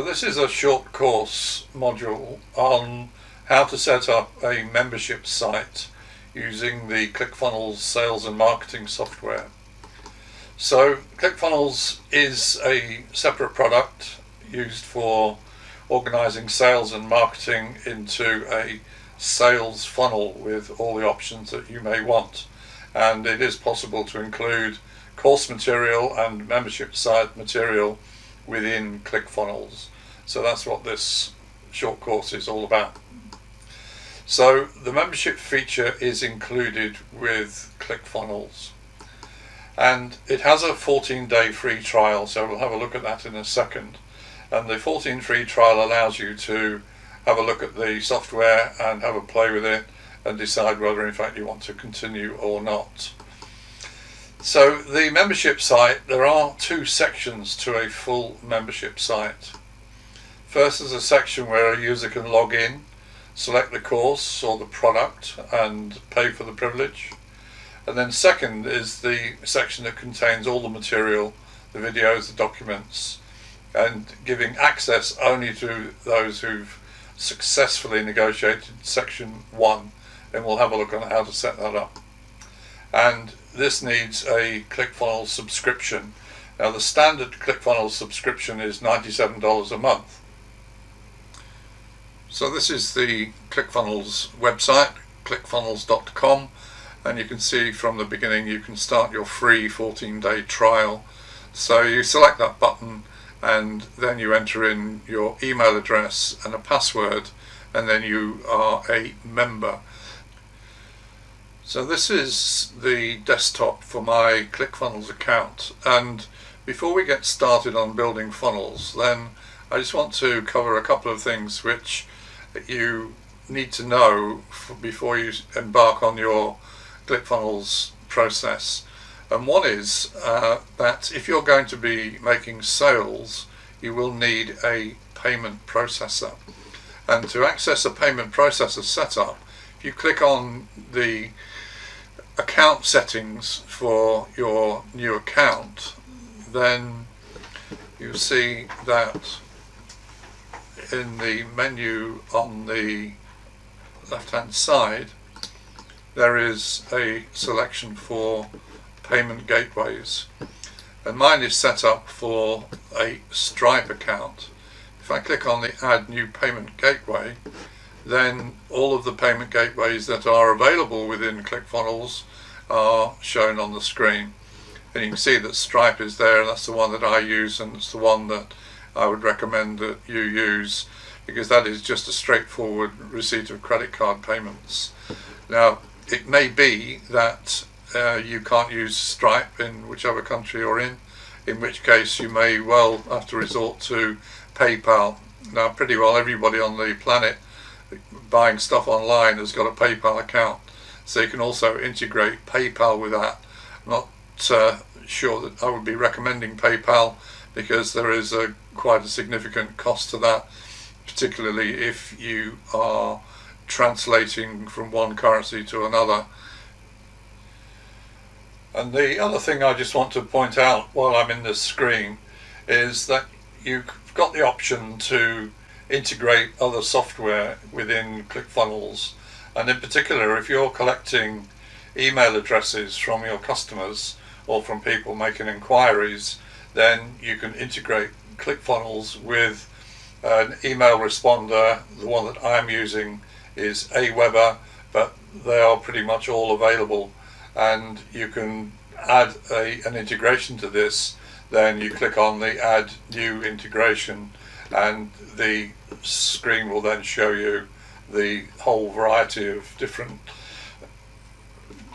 this is a short course module on how to set up a membership site using the Clickfunnels sales and marketing software. So Clickfunnels is a separate product used for organizing sales and marketing into a sales funnel with all the options that you may want. And it is possible to include course material and membership site material within Clickfunnels. So that's what this short course is all about. So the membership feature is included with Clickfunnels, and it has a 14-day free trial, so we'll have a look at that in a second. And the 14 free trial allows you to have a look at the software and have a play with it and decide whether in fact you want to continue or not. So the membership site, there are two sections to a full membership site. First is a section where a user can log in, select the course or the product and pay for the privilege. And then second is the section that contains all the material, the videos, the documents, and giving access only to those who've successfully negotiated section 1, and we'll have a look on how to set that up. And this needs a Clickfunnels subscription. Now the standard Clickfunnels subscription is $97 a month. So this is the Clickfunnels website, clickfunnels.com, and you can see from the beginning you can start your free 14-day trial. So you select that button and then you enter in your email address and a password, and then you are a member. So this is the desktop for my Clickfunnels account, and before we get started on building funnels, then I just want to cover a couple of things which you need to know before you embark on your Clickfunnels process. And one is that if you're going to be making sales, you will need a payment processor. And to access a payment processor setup, if you click on the account settings for your new account, then you see that in the menu on the left hand side there is a selection for payment gateways, and mine is set up for a Stripe account. If I click on the add new payment gateway, then all of the payment gateways that are available within Clickfunnels are shown on the screen, and you can see that Stripe is there, and that's the one that I use, and it's the one that I would recommend that you use, because that is just a straightforward receipt of credit card payments. Now it may be that you can't use Stripe in whichever country you're in which case you may well have to resort to PayPal. Now pretty well everybody on the planet buying stuff online has got a PayPal account, so you can also integrate PayPal with that. I'm not sure that I would be recommending PayPal, because there is quite a significant cost to that, particularly if you are translating from one currency to another. And the other thing I just want to point out while I'm in this screen is that you've got the option to integrate other software within Clickfunnels, and in particular if you're collecting email addresses from your customers or from people making inquiries, then you can integrate Clickfunnels with an email responder. The one that I'm using is Aweber, but they are pretty much all available, and you can add an integration to this. Then you click on the add new integration and the screen will then show you the whole variety of different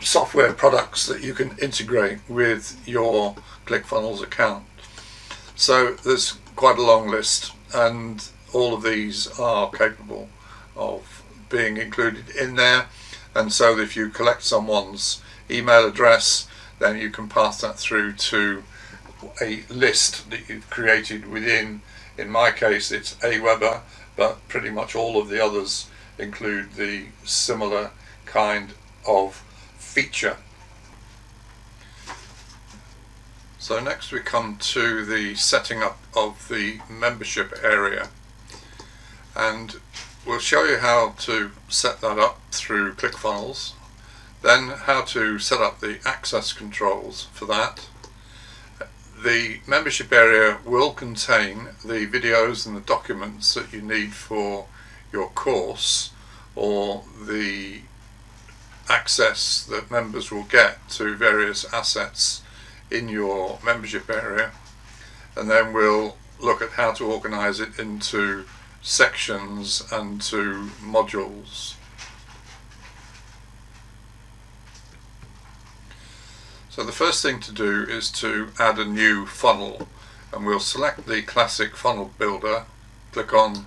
software products that you can integrate with your Clickfunnels account. So there's quite a long list, and all of these are capable of being included in there. And so if you collect someone's email address, then you can pass that through to a list that you've created within, in my case it's Aweber, but pretty much all of the others include the similar kind of feature. So next we come to the setting up of the membership area, and we'll show you how to set that up through Clickfunnels, then how to set up the access controls for that. The membership area will contain the videos and the documents that you need for your course, or the access that members will get to various assets in your membership area, and then we'll look at how to organize it into sections and to modules. So the first thing to do is to add a new funnel, and we'll select the classic funnel builder, click on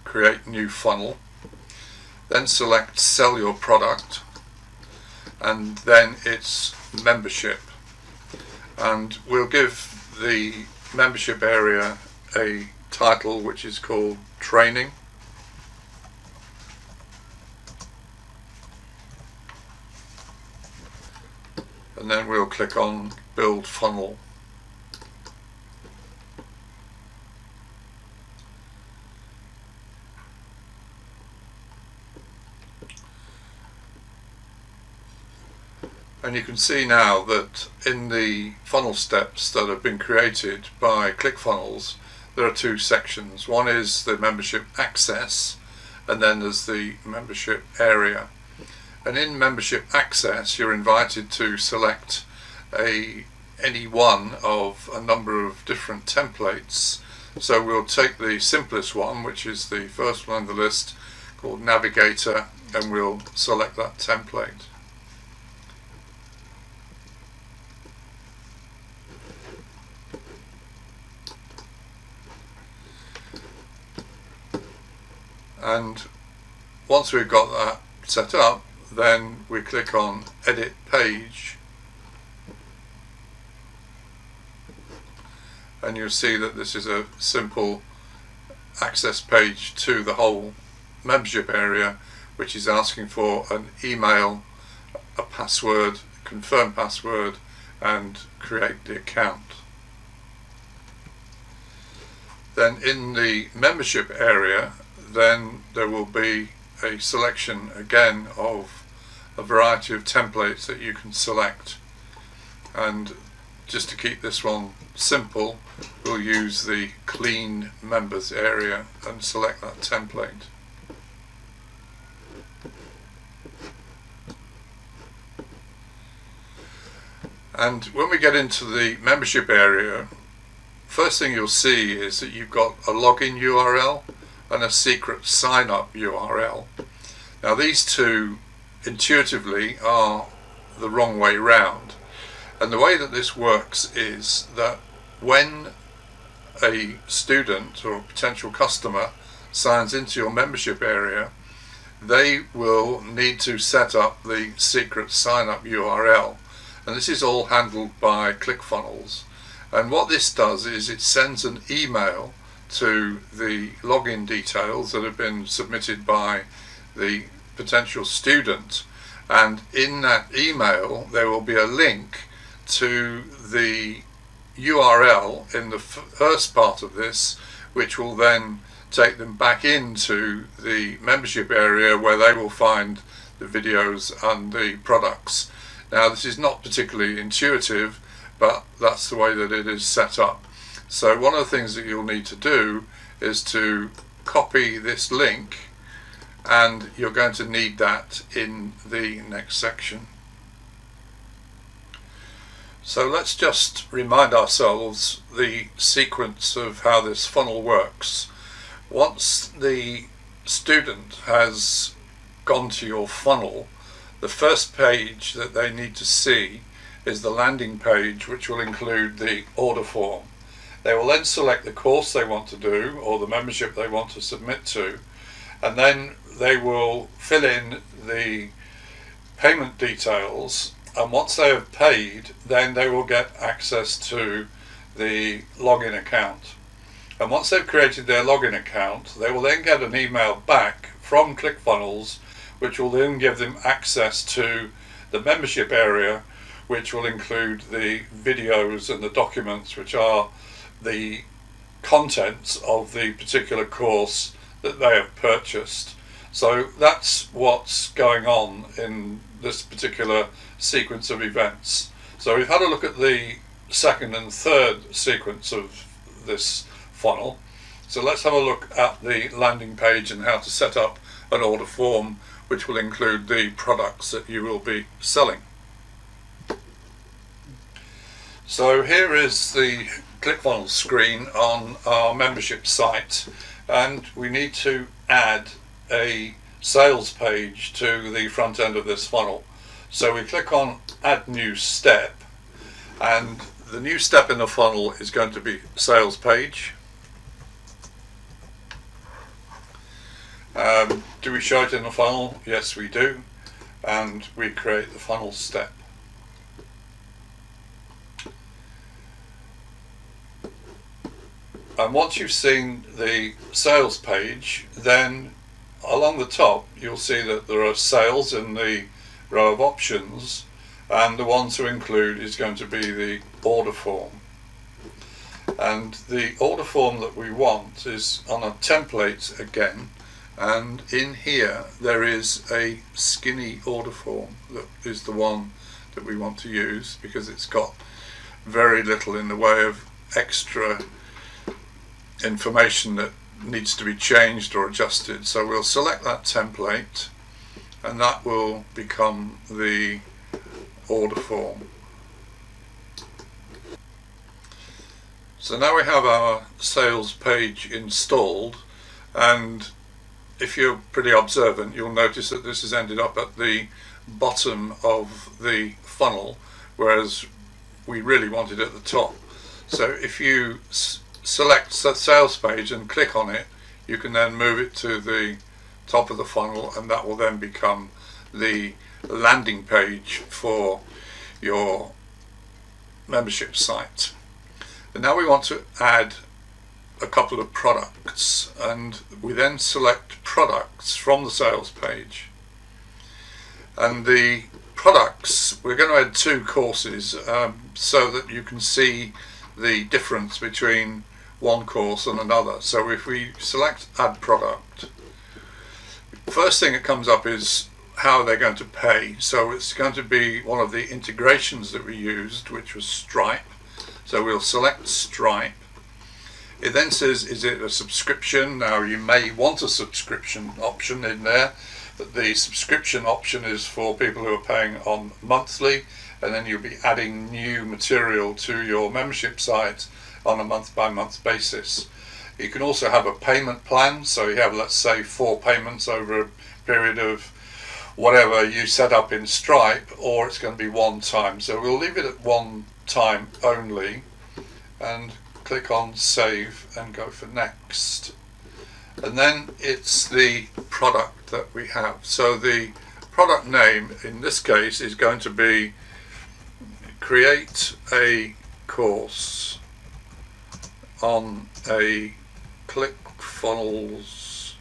create new funnel, then select sell your product, and then it's membership, and we'll give the membership area a title which is called training. And then we'll click on build funnel. And you can see now that in the funnel steps that have been created by Clickfunnels, there are two sections. One is the membership access, and then there's the membership area. And in membership access, you're invited to select any one of a number of different templates. So we'll take the simplest one, which is the first one on the list, called Navigator, and we'll select that template. And once we've got that set up, then we click on edit page, and you'll see that this is a simple access page to the whole membership area, which is asking for an email, a password, confirm password, and create the account. Then in the membership area, then there will be a selection again of a variety of templates that you can select, and just to keep this one simple, we'll use the clean members area and select that template. And when we get into the membership area, first thing you'll see is that you've got a login URL and a secret sign up URL. Now these two intuitively are the wrong way round, and the way that this works is that when a student or a potential customer signs into your membership area, they will need to set up the secret sign up URL, and this is all handled by Clickfunnels. And what this does is it sends an email to the login details that have been submitted by the potential student, and in that email there will be a link to the URL in the first part of this, which will then take them back into the membership area where they will find the videos and the products. Now this is not particularly intuitive, but that's the way that it is set up. So one of the things that you'll need to do is to copy this link, and you're going to need that in the next section. So let's just remind ourselves the sequence of how this funnel works. Once the student has gone to your funnel, the first page that they need to see is the landing page, which will include the order form. They will then select the course they want to do or the membership they want to submit to, and then they will fill in the payment details, and once they have paid, then they will get access to the login account. And once they've created their login account, they will then get an email back from Clickfunnels, which will then give them access to the membership area, which will include the videos and the documents, which are the contents of the particular course that they have purchased. So that's what's going on in this particular sequence of events. So we've had a look at the second and third sequence of this funnel. So let's have a look at the landing page and how to set up an order form which will include the products that you will be selling. So here is the Clickfunnels screen on our membership site, and we need to add a sales page to the front end of this funnel. So we click on Add New Step, and the new step in the funnel is going to be sales page. Do we show it in the funnel? Yes, we do, and we create the funnel step. And once you've seen the sales page, then along the top you'll see that there are sales in the row of options, and the one to include is going to be the order form. And the order form that we want is on a template again, and in here there is a skinny order form that is the one that we want to use, because it's got very little in the way of extra information that needs to be changed or adjusted. So we'll select that template, and that will become the order form. So now we have our sales page installed, and if you're pretty observant, you'll notice that this has ended up at the bottom of the funnel, whereas we really want it at the top. So if you select the sales page and click on it, you can then move it to the top of the funnel, and that will then become the landing page for your membership site. And now we want to add a couple of products, and we then select products from the sales page. And the products, we're going to add 2 courses so that you can see the difference between one course and another. So if we select add product, first thing that comes up is how they're going to pay. So it's going to be one of the integrations that we used, which was Stripe. So we'll select Stripe. It then says, is it a subscription? Now you may want a subscription option in there, but the subscription option is for people who are paying on monthly, and then you'll be adding new material to your membership site on a month-by-month basis. You can also have a payment plan, so you have, let's say, 4 payments over a period of whatever you set up in Stripe, or it's going to be one time. So we'll leave it at one time only, and click on Save and go for Next. And then it's the product that we have. So the product name in this case is going to be Create a Course on a Clickfunnels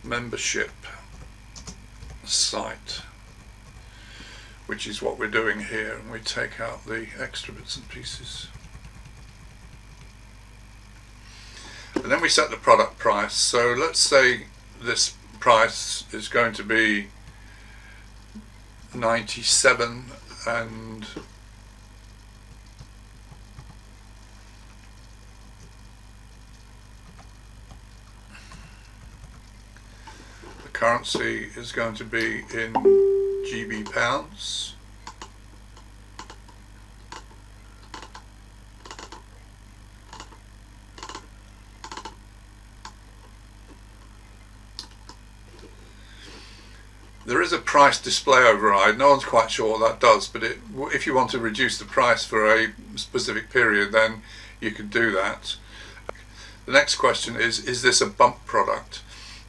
membership site, which is what we're doing here, and we take out the extra bits and pieces. And then we set the product price. So let's say this price is going to be 97, and the currency is going to be in GB pounds. There is a price display override. No one's quite sure what that does, but if you want to reduce the price for a specific period, then you could do that. The next question is this a bump product?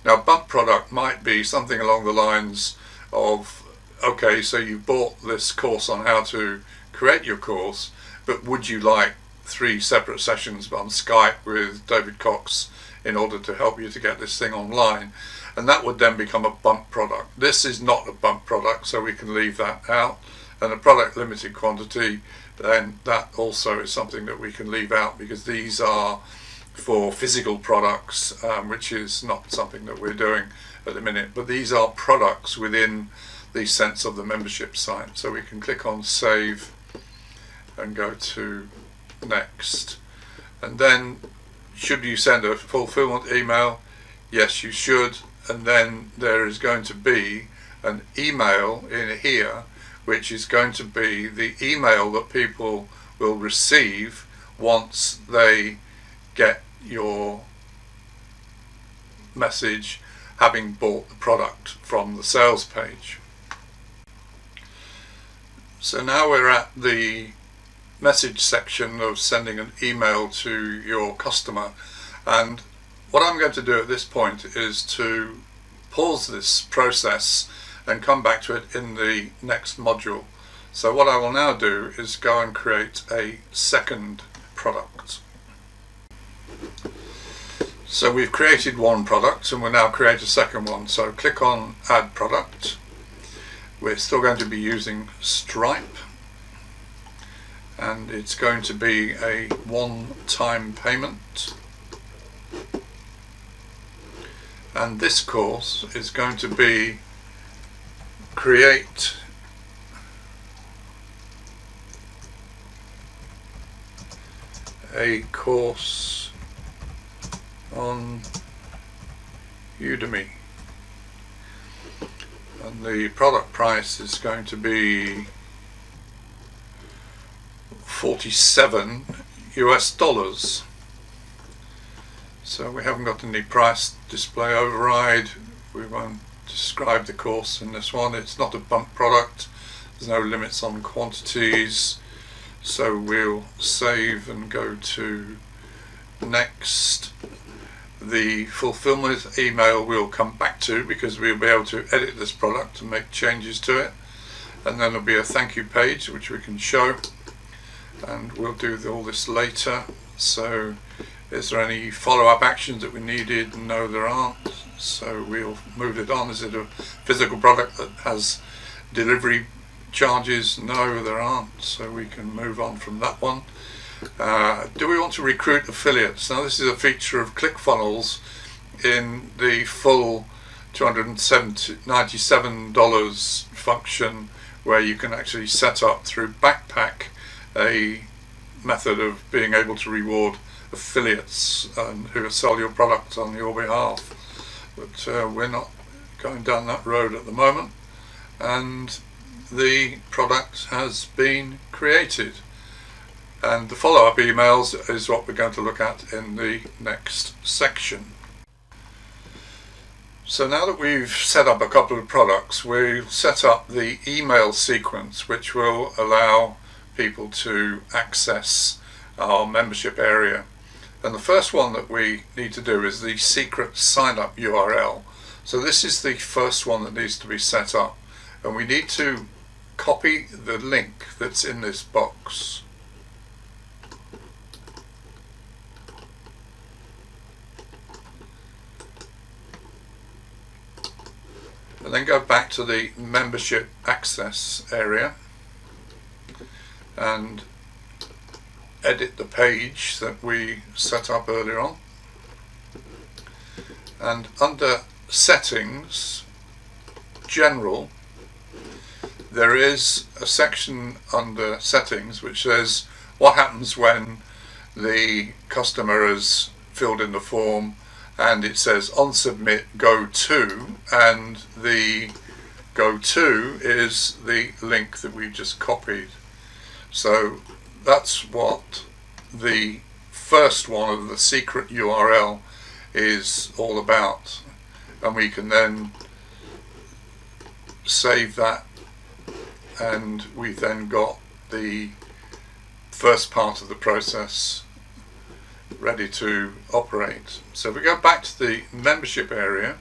Now, bump product might be something along the lines of, okay, so you bought this course on how to create your course, but would you like 3 separate sessions on Skype with David Cox in order to help you to get this thing online, and that would then become a bump product. This is not a bump product, so we can leave that out. And a product limited quantity, then that also is something that we can leave out, because these are for physical products, which is not something that we're doing at the minute, but these are products within the sense of the membership site. So we can click on save and go to next. And then, should you send a fulfillment email? Yes, you should. And then there is going to be an email in here, which is going to be the email that people will receive once they get your message having bought the product from the sales page. So now we're at the message section of sending an email to your customer, and what I'm going to do at this point is to pause this process and come back to it in the next module. So what I will now do is go and create a second product. So we've created one product and we'll now create a second one. So click on add product. We're still going to be using Stripe, and it's going to be a one-time payment. And this course is going to be create a course on Udemy, and the product price is going to be $47 US. So we haven't got any price display override. We won't describe the course in this one. It's not a bump product. There's no limits on quantities. So we'll save and go to next. The fulfillment email we'll come back to, because we'll be able to edit this product and make changes to it. And then there'll be a thank you page which we can show, and we'll do all this later. So is there any follow-up actions that we needed? No, there aren't. So we'll move it on. Is it a physical product that has delivery charges? No, there aren't. So we can move on from that one. Do we want to recruit affiliates? Now this is a feature of Clickfunnels in the full $297 function, where you can actually set up through Backpack a method of being able to reward affiliates who sell your products on your behalf. But we're not going down that road at the moment, and the product has been created. And the follow-up emails is what we're going to look at in the next section. So now that we've set up a couple of products, we'll set up the email sequence, which will allow people to access our membership area. And the first one that we need to do is the secret sign-up URL. So this is the first one that needs to be set up, and we need to copy the link that's in this box. And then go back to the membership access area and edit the page that we set up earlier on. And under settings, general, there is a section under settings which says what happens when the customer has filled in the form, and it says on submit go to, and the go to is the link that we've just copied. So that's what the first one of the secret URL is all about, and we can then save that, and we've then got the first part of the process ready to operate. So if we go back to the membership area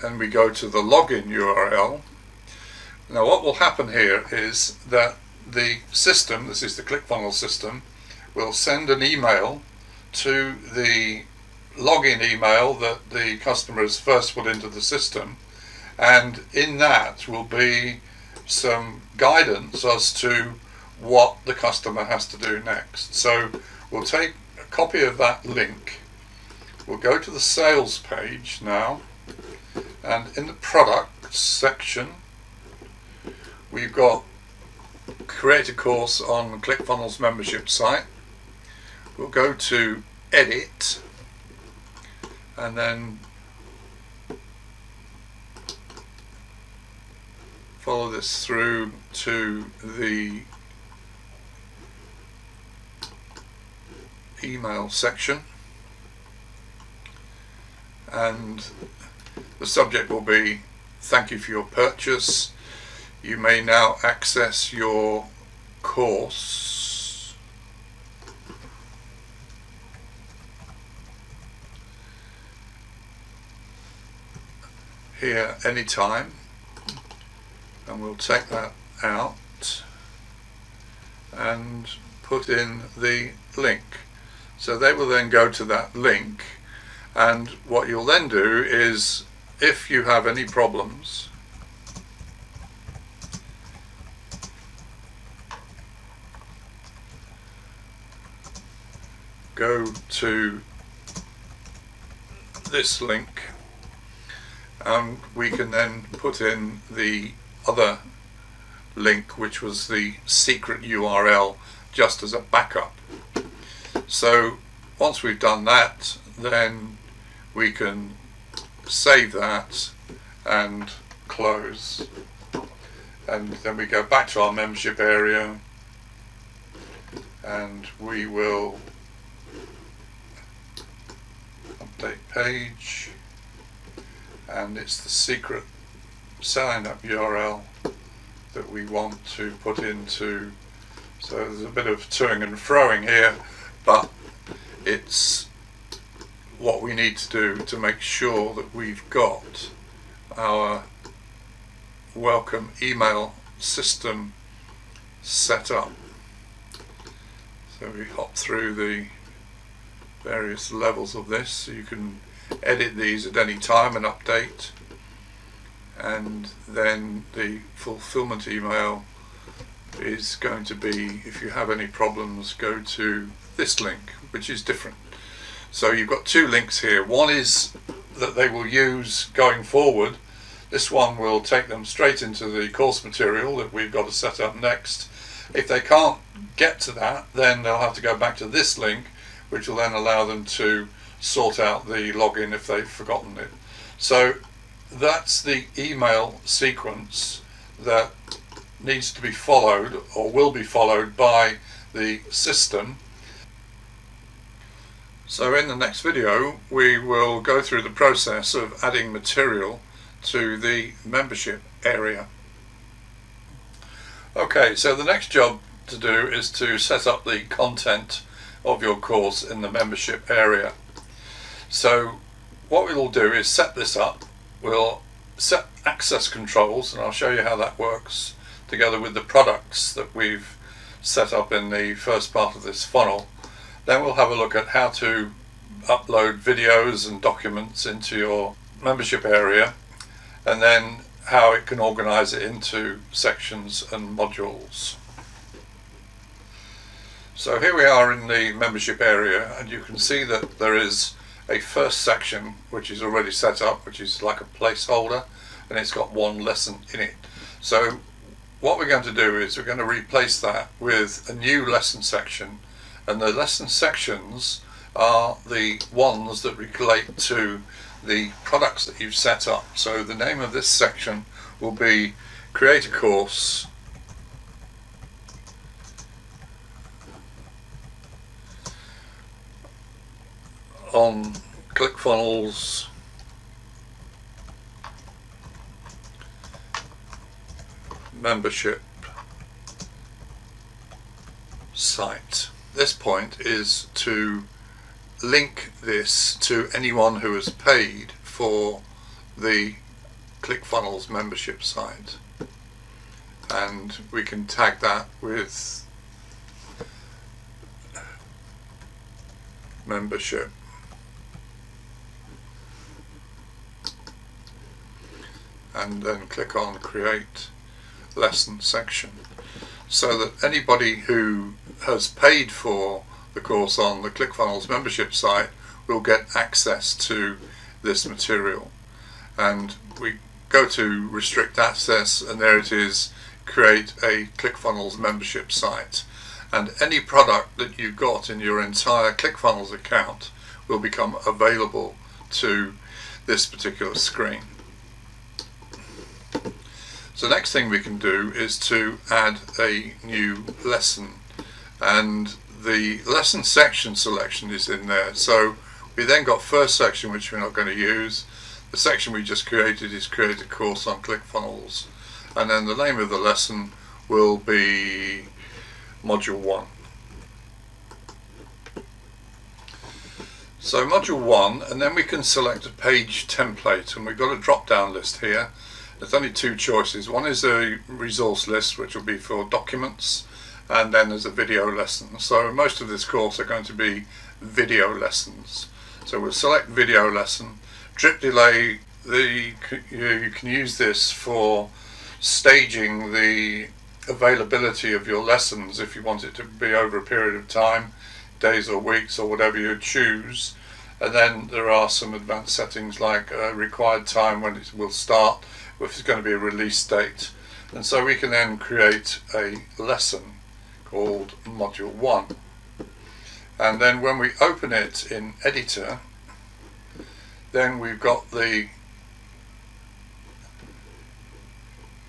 and we go to the login URL, now what will happen here is that the system, this is the Clickfunnels system, will send an email to the login email that the customer has first put into the system, and in that will be some guidance as to what the customer has to do next. So we'll take a copy of that link, we'll go to the sales page now, and in the products section we've got create a course on Clickfunnels membership site. We'll go to edit and then follow this through to the email section, and the subject will be thank you for your purchase. You may now access your course. Here anytime, and we'll take that out and put in the link. So they will then go to that link, and what you'll then do is, if you have any problems, go to this link, and we can then put in the other link, which was the secret URL, just as a backup. So once we've done that, then we can save that and close, and then we go back to our membership area, and we will update page, and it's the secret sign up URL that we want to put into. So there's a bit of toing and froing here, but it's what we need to do to make sure that we've got our welcome email system set up. So we hop through the various levels of this, so you can edit these at any time and update, and then the fulfillment email is going to be, if you have any problems, go to this link, which is different. So you've got two links here. One is that they will use going forward. This one will take them straight into the course material that we've got to set up next. If they can't get to that, then they'll have to go back to this link, which will then allow them to sort out the login if they've forgotten it. So that's the email sequence that needs to be followed, or will be followed, by the system. So in the next video we will go through the process of adding material to the membership area. Okay, so the next job to do is to set up the content of your course in the membership area. So what we'll do is set this up. We'll set access controls, and I'll show you how that works together with the products that we've set up in the first part of this funnel. Then we'll have a look at how to upload videos and documents into your membership area, and then how it can organize it into sections and modules. So here we are in the membership area, and you can see that there is a first section which is already set up, which is like a placeholder, and it's got one lesson in it. So what we're going to do is we're going to replace that with a new lesson section, and the lesson sections are the ones that relate to the products that you've set up. So the name of this section will be create a course on Clickfunnels membership site. This point is to link this to anyone who has paid for the Clickfunnels membership site, and we can tag that with membership. And then click on create lesson section, so that anybody who has paid for the course on the Clickfunnels membership site will get access to this material. And we go to restrict access, and there it is, create a Clickfunnels membership site, and any product that you've got in your entire Clickfunnels account will become available to this particular screen. So the next thing we can do is to add a new lesson, and the lesson section selection is in there. So we then got first section, which we're not going to use. The section we just created is create a course on Clickfunnels, and then the name of the lesson will be module 1. So module 1, and then we can select a page template, and we've got a drop down list here. There's only two choices. One is a resource list, which will be for documents, and then there's a video lesson. So most of this course are going to be video lessons. So we'll select video lesson. Drip delay, you can use this for staging the availability of your lessons if you want it to be over a period of time, days or weeks or whatever you choose. And then there are some advanced settings like required time when it will start, if it's going to be a release date. And so we can then create a lesson called module 1. And then when we open it in editor, then we've got the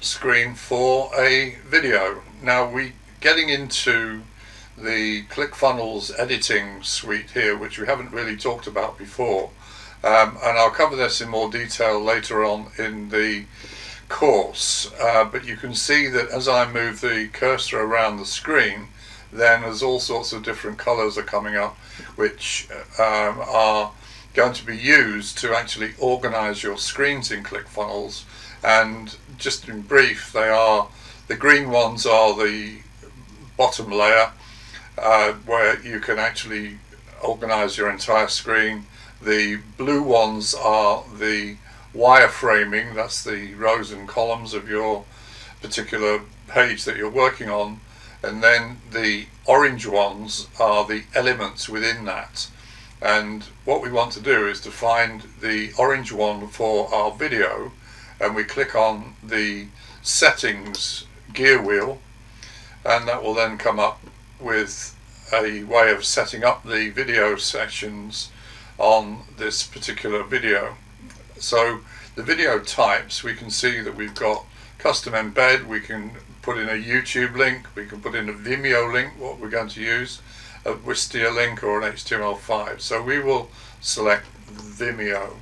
screen for a video. Now getting into the Clickfunnels editing suite here, which we haven't really talked about before, and I'll cover this in more detail later on in the course, but you can see that as I move the cursor around the screen, then there's all sorts of different colors are coming up, which are going to be used to actually organize your screens in Clickfunnels. And just in brief, the green ones are the bottom layer, where you can actually organize your entire screen. The blue ones are the wireframing, that's the rows and columns of your particular page that you're working on, and then the orange ones are the elements within that. And what we want to do is to find the orange one for our video, and we click on the settings gear wheel, and that will then come up with a way of setting up the video sections on this particular video. So the video types, we can see that we've got custom embed, we can put in a YouTube link, we can put in a Vimeo link, what we're going to use, a Wistia link or an HTML5. So we will select Vimeo,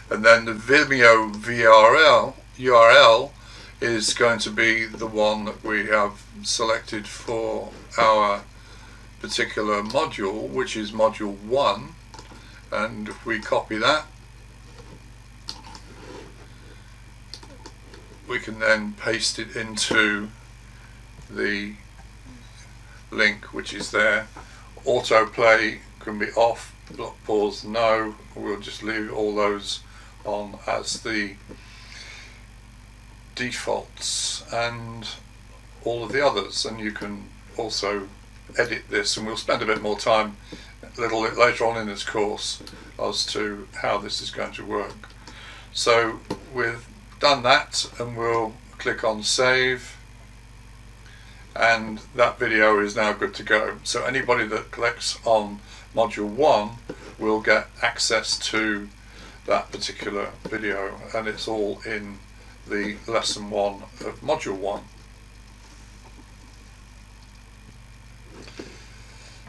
and then the Vimeo URL is going to be the one that we have selected for our particular module, which is module 1. And if we copy that, we can then paste it into the link which is there. Autoplay can be off, block pause no, we'll just leave all those on as the defaults, and all of the others. And you can also edit this, and we'll spend a bit more time a little bit later on in this course as to how this is going to work. So we've done that, and we'll click on save, and that video is now good to go. So anybody that clicks on module 1 will get access to that particular video, and it's all in the lesson 1 of module 1.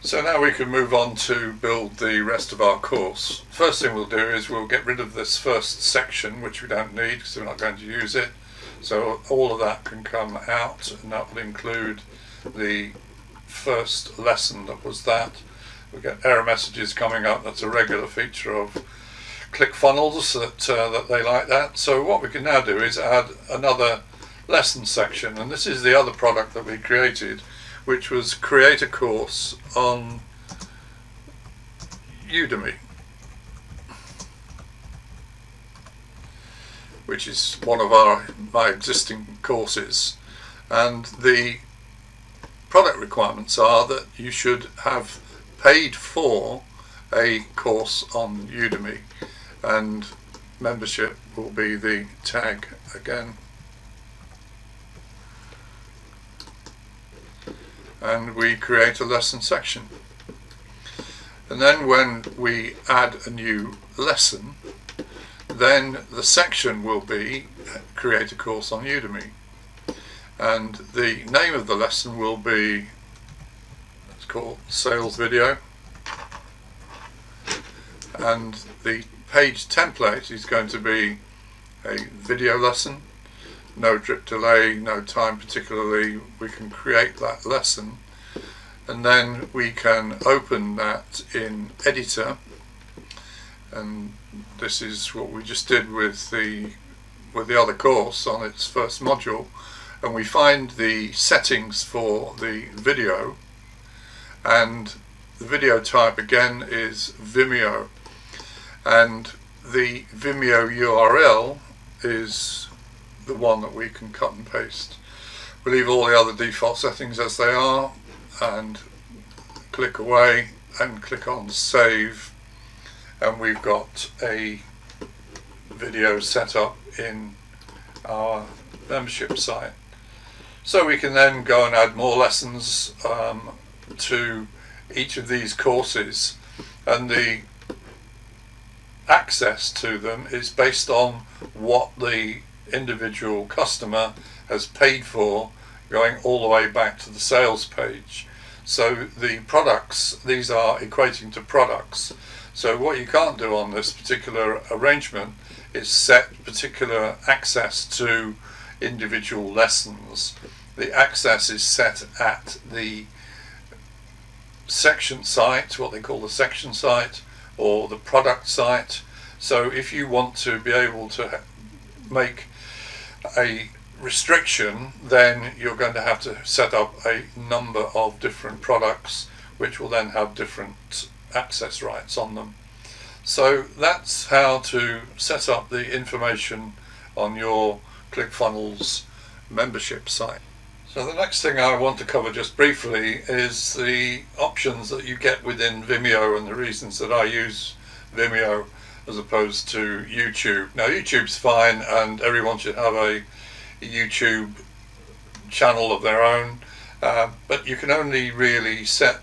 So now we can move on to build the rest of our course. First thing we'll do is we'll get rid of this first section, which we don't need because we're not going to use it. So all of that can come out, and that will include the first lesson that was that. We get error messages coming up. That's a regular feature of Clickfunnels, that they like that. So what we can now do is add another lesson section, and this is the other product that we created, which was create a course on Udemy, which is one of my existing courses. And the product requirements are that you should have paid for a course on Udemy, and membership will be the tag again. And we create a lesson section. And then when we add a new lesson, then the section will be create a course on Udemy. And the name of the lesson will be, it's called sales video. And the page template is going to be a video lesson. No drip delay, no time particularly. We can create that lesson, and then we can open that in editor, and this is what we just did with the other course on its first module. And we find the settings for the video, and the video type again is Vimeo, and the Vimeo URL is the one that we can cut and paste. We leave all the other default settings as they are and click away and click on save, and we've got a video set up in our membership site. So we can then go and add more lessons to each of these courses, and the access to them is based on what the individual customer has paid for, going all the way back to the sales page. So the products, these are equating to products. So what you can't do on this particular arrangement is set particular access to individual lessons. The access is set at the section site, what they call the section site, or the product site. So if you want to be able to make a restriction, then you're going to have to set up a number of different products which will then have different access rights on them. So that's how to set up the information on your Clickfunnels membership site. So the next thing I want to cover just briefly is the options that you get within Vimeo and the reasons that I use Vimeo as opposed to YouTube. Now YouTube's fine, and everyone should have a YouTube channel of their own, but you can only really set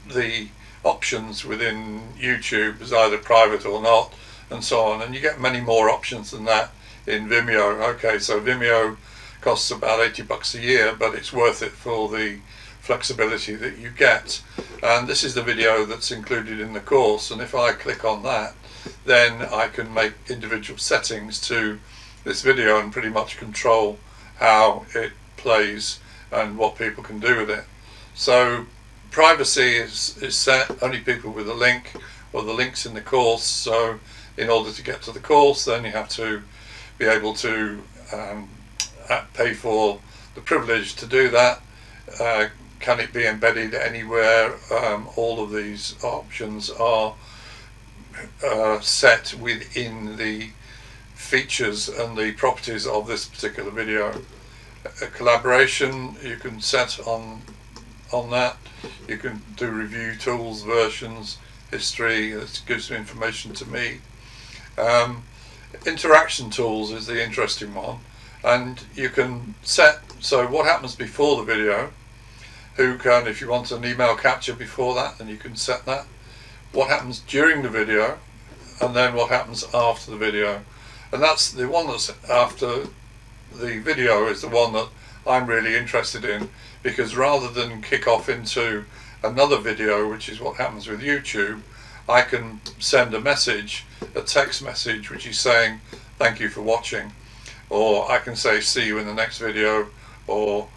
the options within YouTube as either private or not, and so on, and you get many more options than that in Vimeo. Okay, so Vimeo costs about $80 a year, but it's worth it for the flexibility that you get. And this is the video that's included in the course, and if I click on that, then I can make individual settings to this video and pretty much control how it plays and what people can do with it. So privacy is set, only people with a link or the links in the course. So in order to get to the course, then you have to be able to pay for the privilege to do that. Can it be embedded anywhere? All of these options are set within the features and the properties of this particular video. Collaboration you can set on that. You can do review tools, versions, history. It gives information to me. Interaction tools is the interesting one, and you can set so what happens before the video. Who can, if you want an email capture before that, then you can set that. What happens during the video, and then what happens after the video. And that's the one that's after the video is the one that I'm really interested in, because rather than kick off into another video, which is what happens with YouTube, I can send a message, a text message, which is saying thank you for watching, or I can say see you in the next video, or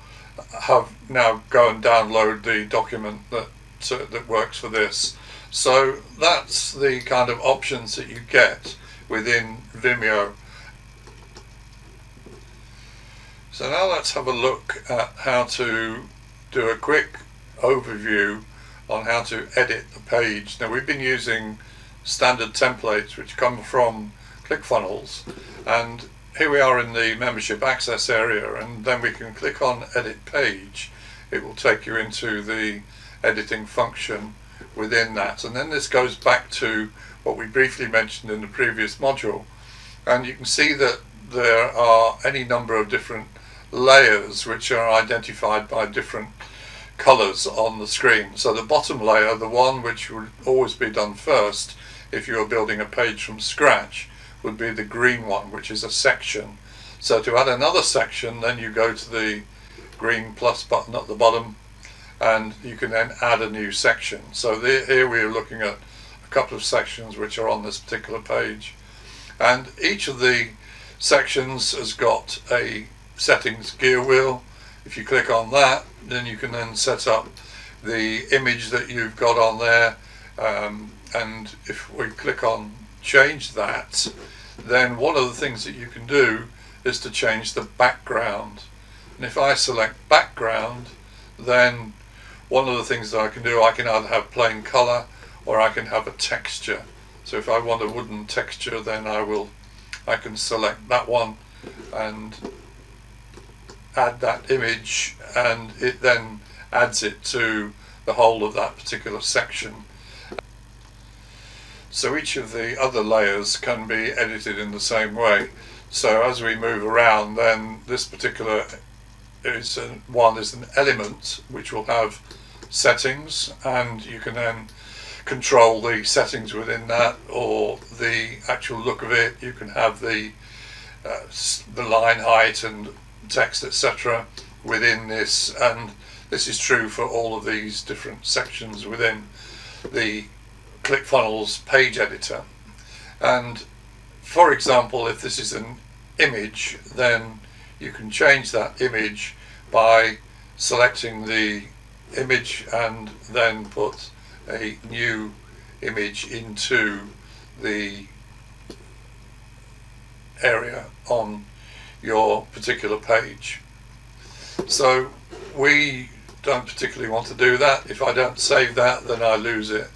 have now go and download the document that works for this. So that's the kind of options that you get within Vimeo. So So now let's have a look at how to do a quick overview on how to edit the page. Now, we've been using standard templates which come from Clickfunnels, and here we are in the membership access area, and then we can click on edit page. It will take you into the editing function within that, and then this goes back to what we briefly mentioned in the previous module, and you can see that there are any number of different layers which are identified by different colors on the screen. So the bottom layer, the one which would always be done first if you were building a page from scratch, would be the green one, which is a section. So to add another section, then you go to the green plus button at the bottom, and you can then add a new section. So here we are looking at a couple of sections which are on this particular page, and each of the sections has got a settings gear wheel. If you click on that, then you can then set up the image that you've got on there, and if we click on change that, then one of the things that you can do is to change the background. And if I select background, then one of the things that I can do, I can either have plain color or I can have a texture. So if I want a wooden texture, then I can select that one and add that image, and it then adds it to the whole of that particular section. So each of the other layers can be edited in the same way. So as we move around, then this particular is an element which will have settings, and you can then control the settings within that, or the actual look of it. You can have the line height and text, etc. within this, and this is true for all of these different sections within the Clickfunnels page editor. And for example, if this is an image, then you can change that image by selecting the image and then put a new image into the area on your particular page. So we don't particularly want to do that. If I don't save that, then I lose it.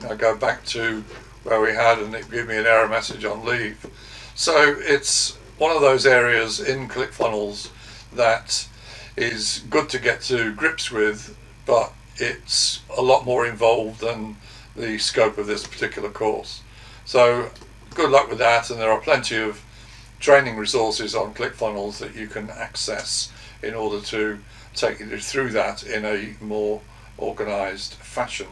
I go back to where we had, and it gives me an error message on leave. So it's one of those areas in Clickfunnels that is good to get to grips with, but it's a lot more involved than the scope of this particular course. So good luck with that, and there are plenty of training resources on Clickfunnels that you can access in order to take you through that in a more organized fashion.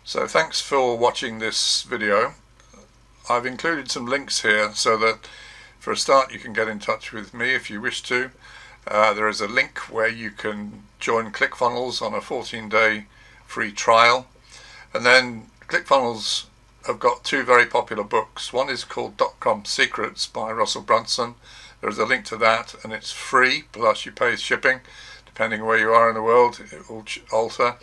So thanks for watching this video. I've included some links here so that for a start you can get in touch with me if you wish to. There is a link where you can join Clickfunnels on a 14-day free trial, and then Clickfunnels have got two very popular books. One is called .com Secrets by Russell Brunson. There's a link to that, and it's free, plus you pay shipping. Depending where you are in the world, it will alter.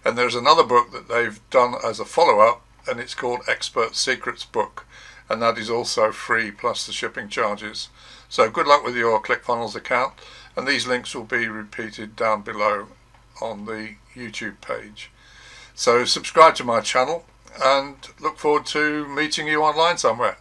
And there's another book that they've done as a follow-up, and it's called Expert Secrets Book, and that is also free plus the shipping charges. So good luck with your Clickfunnels account, and these links will be repeated down below on the YouTube page. So subscribe to my channel, and look forward to meeting you online somewhere.